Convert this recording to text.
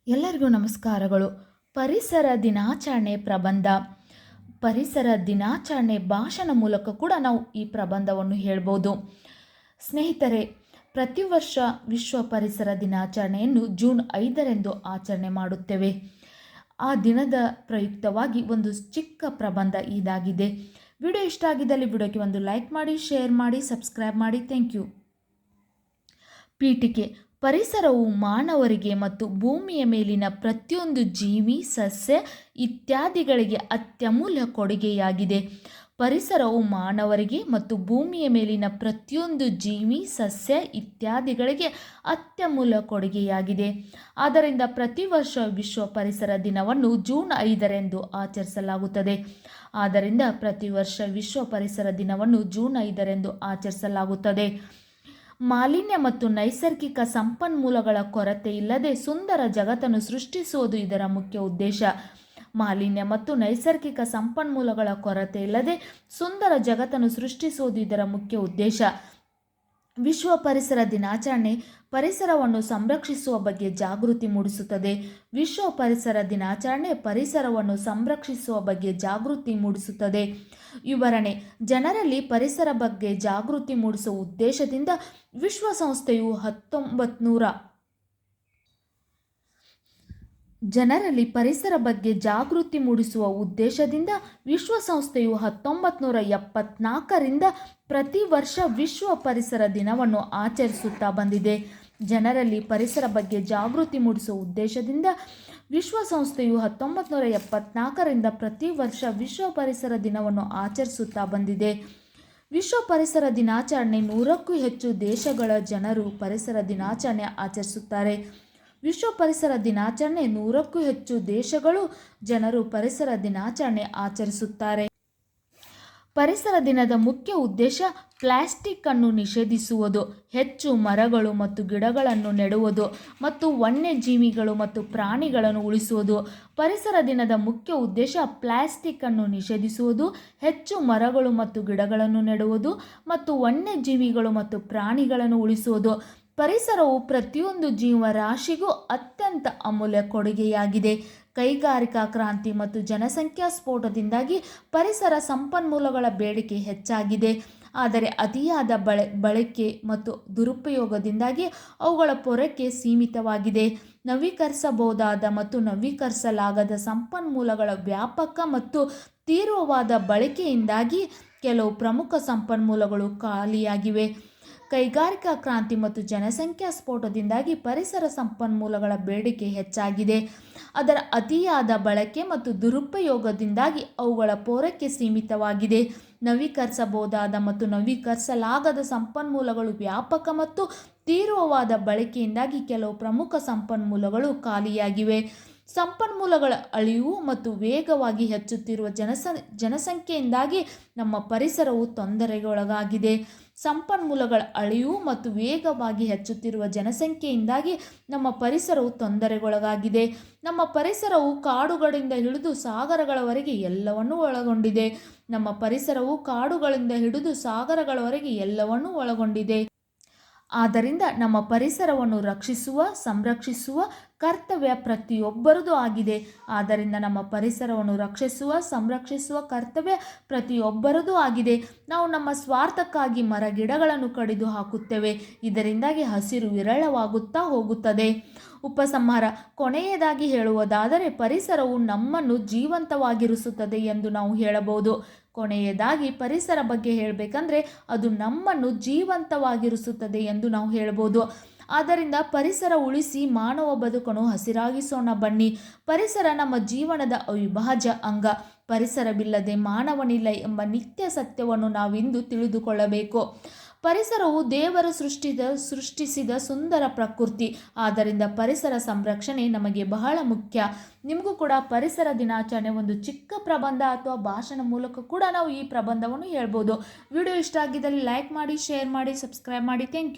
ಎಲ್ಲರಿಗೂ ನಮಸ್ಕಾರಗಳು. ಪರಿಸರ ದಿನಾಚರಣೆ ಪ್ರಬಂಧ, ಪರಿಸರ ದಿನಾಚರಣೆ ಭಾಷಣ ಮೂಲಕ ಕೂಡ ನಾವು ಈ ಪ್ರಬಂಧವನ್ನು ಹೇಳ್ಬೋದು. ಸ್ನೇಹಿತರೆ, ಪ್ರತಿ ವರ್ಷ ವಿಶ್ವ ಪರಿಸರ ದಿನಾಚರಣೆಯನ್ನು ಜೂನ್ 5ರಂದು ಆಚರಣೆ ಮಾಡುತ್ತೇವೆ. ಆ ದಿನದ ಪ್ರಯುಕ್ತವಾಗಿ ಒಂದು ಚಿಕ್ಕ ಪ್ರಬಂಧ ಇದಾಗಿದೆ. ವಿಡಿಯೋ ಇಷ್ಟ ಆಗಿದ್ದಲ್ಲಿ ವಿಡಿಯೋಗೆ ಒಂದು ಲೈಕ್ ಮಾಡಿ, ಶೇರ್ ಮಾಡಿ, ಸಬ್ಸ್ಕ್ರೈಬ್ ಮಾಡಿ. Thank you. ಪೀಠಿಕೆ: ಪರಿಸರವು ಮಾನವರಿಗೆ ಮತ್ತು ಭೂಮಿಯ ಮೇಲಿನ ಪ್ರತಿಯೊಂದು ಜೀವಿ, ಸಸ್ಯ ಇತ್ಯಾದಿಗಳಿಗೆ ಅತ್ಯಮೂಲ್ಯ ಕೊಡುಗೆಯಾಗಿದೆ. ಪರಿಸರವು ಮಾನವರಿಗೆ ಮತ್ತು ಭೂಮಿಯ ಮೇಲಿನ ಪ್ರತಿಯೊಂದು ಜೀವಿ, ಸಸ್ಯ ಇತ್ಯಾದಿಗಳಿಗೆ ಅತ್ಯಮೂಲ್ಯ ಕೊಡುಗೆಯಾಗಿದೆ. ಆದ್ದರಿಂದ ಪ್ರತಿ ವರ್ಷ ವಿಶ್ವ ಪರಿಸರ ದಿನವನ್ನು ಜೂನ್ 5ರಂದು ಆಚರಿಸಲಾಗುತ್ತದೆ. ಆದ್ದರಿಂದ ಪ್ರತಿ ವರ್ಷ ವಿಶ್ವ ಪರಿಸರ ದಿನವನ್ನು ಜೂನ್ 5ರಂದು ಆಚರಿಸಲಾಗುತ್ತದೆ. ಮಾಲಿನ್ಯ ಮತ್ತು ನೈಸರ್ಗಿಕ ಸಂಪನ್ಮೂಲಗಳ ಕೊರತೆ ಇಲ್ಲದೆ ಸುಂದರ ಜಗತ್ತನ್ನು ಸೃಷ್ಟಿಸುವುದು ಇದರ ಮುಖ್ಯ ಉದ್ದೇಶ. ಮಾಲಿನ್ಯ ಮತ್ತು ನೈಸರ್ಗಿಕ ಸಂಪನ್ಮೂಲಗಳ ಕೊರತೆ ಇಲ್ಲದೆ ಸುಂದರ ಜಗತ್ತನ್ನು ಸೃಷ್ಟಿಸುವುದು ಇದರ ಮುಖ್ಯ ಉದ್ದೇಶ. ವಿಶ್ವ ಪರಿಸರ ದಿನಾಚರಣೆ ಪರಿಸರವನ್ನು ಸಂರಕ್ಷಿಸುವ ಬಗ್ಗೆ ಜಾಗೃತಿ ಮೂಡಿಸುತ್ತದೆ. ವಿಶ್ವ ಪರಿಸರ ದಿನಾಚರಣೆ ಪರಿಸರವನ್ನು ಸಂರಕ್ಷಿಸುವ ಬಗ್ಗೆ ಜಾಗೃತಿ ಮೂಡಿಸುತ್ತದೆ. ವಿವರಣೆ: ಜನರಲ್ಲಿ ಪರಿಸರ ಬಗ್ಗೆ ಜಾಗೃತಿ ಮೂಡಿಸುವ ಉದ್ದೇಶದಿಂದ ವಿಶ್ವಸಂಸ್ಥೆಯು 1974ರಿಂದ ಪ್ರತಿ ವರ್ಷ ವಿಶ್ವ ಪರಿಸರ ದಿನವನ್ನು ಆಚರಿಸುತ್ತಾ ಬಂದಿದೆ. ಜನರಲ್ಲಿ ಪರಿಸರ ಬಗ್ಗೆ ಜಾಗೃತಿ ಮೂಡಿಸುವ ಉದ್ದೇಶದಿಂದ ವಿಶ್ವಸಂಸ್ಥೆಯು 1974ರಿಂದ ಪ್ರತಿ ವರ್ಷ ವಿಶ್ವ ಪರಿಸರ ದಿನವನ್ನು ಆಚರಿಸುತ್ತಾ ಬಂದಿದೆ. ವಿಶ್ವ ಪರಿಸರ ದಿನಾಚರಣೆ 100ಕ್ಕೂ ಹೆಚ್ಚು ದೇಶಗಳ ಜನರು ಪರಿಸರ ದಿನಾಚರಣೆ ಆಚರಿಸುತ್ತಾರೆ. ವಿಶ್ವ ಪರಿಸರ ದಿನಾಚರಣೆ 100ಕ್ಕೂ ಹೆಚ್ಚು ದೇಶಗಳು ಜನರು ಪರಿಸರ ದಿನಾಚರಣೆ ಆಚರಿಸುತ್ತಾರೆ. ಪರಿಸರ ದಿನದ ಮುಖ್ಯ ಉದ್ದೇಶ ಪ್ಲಾಸ್ಟಿಕ್ ಅನ್ನು ನಿಷೇಧಿಸುವುದು, ಹೆಚ್ಚು ಮರಗಳು ಮತ್ತು ಗಿಡಗಳನ್ನು ನೆಡುವುದು ಮತ್ತು ವನ್ಯಜೀವಿಗಳು ಮತ್ತು ಪ್ರಾಣಿಗಳನ್ನು ಉಳಿಸುವುದು. ಪರಿಸರ ದಿನದ ಮುಖ್ಯ ಉದ್ದೇಶ ಪ್ಲಾಸ್ಟಿಕ್ ಅನ್ನು ನಿಷೇಧಿಸುವುದು, ಹೆಚ್ಚು ಮರಗಳು ಮತ್ತು ಗಿಡಗಳನ್ನು ನೆಡುವುದು ಮತ್ತು ವನ್ಯಜೀವಿಗಳು ಮತ್ತು ಪ್ರಾಣಿಗಳನ್ನು ಉಳಿಸುವುದು. ಪರಿಸರವು ಪ್ರತಿಯೊಂದು ಜೀವರಾಶಿಗೂ ಅತ್ಯಂತ ಅಮೂಲ್ಯ ಕೊಡುಗೆಯಾಗಿದೆ. ಕೈಗಾರಿಕಾ ಕ್ರಾಂತಿ ಮತ್ತು ಜನಸಂಖ್ಯಾ ಸ್ಫೋಟದಿಂದಾಗಿ ಪರಿಸರ ಸಂಪನ್ಮೂಲಗಳ ಬೇಡಿಕೆ ಹೆಚ್ಚಾಗಿದೆ. ಆದರೆ ಅತಿಯಾದ ಬಳಕೆ ಮತ್ತು ದುರುಪಯೋಗದಿಂದಾಗಿ ಅವುಗಳ ಪೂರೈಕೆ ಸೀಮಿತವಾಗಿದೆ. ನವೀಕರಿಸಬಹುದಾದ ಮತ್ತು ನವೀಕರಿಸಲಾಗದ ಸಂಪನ್ಮೂಲಗಳ ವ್ಯಾಪಕ ಮತ್ತು ತೀವ್ರವಾದ ಬಳಕೆಯಿಂದಾಗಿ ಕೆಲವು ಪ್ರಮುಖ ಸಂಪನ್ಮೂಲಗಳು ಖಾಲಿಯಾಗಿವೆ. ಕೈಗಾರಿಕಾ ಕ್ರಾಂತಿ ಮತ್ತು ಜನಸಂಖ್ಯಾ ಸ್ಫೋಟದಿಂದಾಗಿ ಪರಿಸರ ಸಂಪನ್ಮೂಲಗಳ ಬೇಡಿಕೆ ಹೆಚ್ಚಾಗಿದೆ. ಅದರ ಅತಿಯಾದ ಬಳಕೆ ಮತ್ತು ದುರುಪಯೋಗದಿಂದಾಗಿ ಅವುಗಳ ಪೂರೈಕೆ ಸೀಮಿತವಾಗಿದೆ. ನವೀಕರಿಸಬಹುದಾದ ಮತ್ತು ನವೀಕರಿಸಲಾಗದ ಸಂಪನ್ಮೂಲಗಳು ವ್ಯಾಪಕ ಮತ್ತು ತೀವ್ರವಾದ ಬಳಕೆಯಿಂದಾಗಿ ಕೆಲವು ಪ್ರಮುಖ ಸಂಪನ್ಮೂಲಗಳು ಖಾಲಿಯಾಗಿವೆ. ಸಂಪನ್ಮೂಲಗಳ ಅಳಿವು ಮತ್ತು ವೇಗವಾಗಿ ಹೆಚ್ಚುತ್ತಿರುವ ಜನಸಂಖ್ಯೆಯಿಂದಾಗಿ ನಮ್ಮ ಪರಿಸರವು ತೊಂದರೆಗೊಳಗಾಗಿದೆ. ಸಂಪನ್ಮೂಲಗಳ ಅಳಿವು ಮತ್ತು ವೇಗವಾಗಿ ಹೆಚ್ಚುತ್ತಿರುವ ಜನಸಂಖ್ಯೆಯಿಂದಾಗಿ ನಮ್ಮ ಪರಿಸರವು ತೊಂದರೆಗೊಳಗಾಗಿದೆ. ನಮ್ಮ ಪರಿಸರವು ಕಾಡುಗಳಿಂದ ಹಿಡಿದು ಸಾಗರಗಳವರೆಗೆ ಎಲ್ಲವನ್ನೂ ಒಳಗೊಂಡಿದೆ. ನಮ್ಮ ಪರಿಸರವು ಕಾಡುಗಳಿಂದ ಹಿಡಿದು ಸಾಗರಗಳವರೆಗೆ ಎಲ್ಲವನ್ನೂ ಒಳಗೊಂಡಿದೆ. ಆದ್ದರಿಂದ ನಮ್ಮ ಪರಿಸರವನ್ನು ರಕ್ಷಿಸುವ, ಸಂರಕ್ಷಿಸುವ ಕರ್ತವ್ಯ ಪ್ರತಿಯೊಬ್ಬರದೂ ಆಗಿದೆ. ಆದ್ದರಿಂದ ನಮ್ಮ ಪರಿಸರವನ್ನು ರಕ್ಷಿಸುವ, ಸಂರಕ್ಷಿಸುವ ಕರ್ತವ್ಯ ಪ್ರತಿಯೊಬ್ಬರದೂ ಆಗಿದೆ. ನಾವು ನಮ್ಮ ಸ್ವಾರ್ಥಕ್ಕಾಗಿ ಮರ-ಗಿಡಗಳನ್ನು ಕಡಿದು ಹಾಕುತ್ತೇವೆ. ಇದರಿಂದಾಗಿ ಹಸಿರು ವಿರಳವಾಗುತ್ತಾ ಹೋಗುತ್ತದೆ. ಉಪಸಂಹಾರ: ಕೊನೆಯದಾಗಿ ಹೇಳುವುದಾದರೆ ಪರಿಸರವು ನಮ್ಮನ್ನು ಜೀವಂತವಾಗಿರಿಸುತ್ತದೆ ಎಂದು ನಾವು ಹೇಳಬಹುದು. ಕೊನೆಯದಾಗಿ ಪರಿಸರ ಬಗ್ಗೆ ಹೇಳಬೇಕಂದ್ರೆ ಅದು ನಮ್ಮನ್ನು ಜೀವಂತವಾಗಿರಿಸುತ್ತದೆ ಎಂದು ನಾವು ಹೇಳ್ಬೋದು. ಆದ್ದರಿಂದ ಪರಿಸರ ಉಳಿಸಿ ಮಾನವ ಬದುಕನ್ನು ಹಸಿರಾಗಿಸೋಣ ಬನ್ನಿ. ಪರಿಸರ ನಮ್ಮ ಜೀವನದ ಅವಿಭಾಜ್ಯ ಅಂಗ. ಪರಿಸರವಿಲ್ಲದೆ ಮಾನವನಿಲ್ಲ ಎಂಬ ನಿತ್ಯ ಸತ್ಯವನ್ನು ನಾವಿಂದು ತಿಳಿದುಕೊಳ್ಳಬೇಕು. ಪರಿಸರವು ದೇವರು ಸೃಷ್ಟಿಸಿದ ಸುಂದರ ಪ್ರಕೃತಿ. ಆದ್ದರಿಂದ ಪರಿಸರ ಸಂರಕ್ಷಣೆ ನಮಗೆ ಬಹಳ ಮುಖ್ಯ. ನಿಮಗೂ ಕೂಡ ಪರಿಸರ ದಿನಾಚರಣೆ ಒಂದು ಚಿಕ್ಕ ಪ್ರಬಂಧ ಅಥವಾ ಭಾಷಣ ಮೂಲಕ ಕೂಡ ನಾವು ಈ ಪ್ರಬಂಧವನ್ನು ಹೇಳ್ಬೋದು. ವಿಡಿಯೋ ಇಷ್ಟ ಆಗಿದ್ದಲ್ಲಿ ಲೈಕ್ ಮಾಡಿ, ಶೇರ್ ಮಾಡಿ, ಸಬ್ಸ್ಕ್ರೈಬ್ ಮಾಡಿ. Thank you.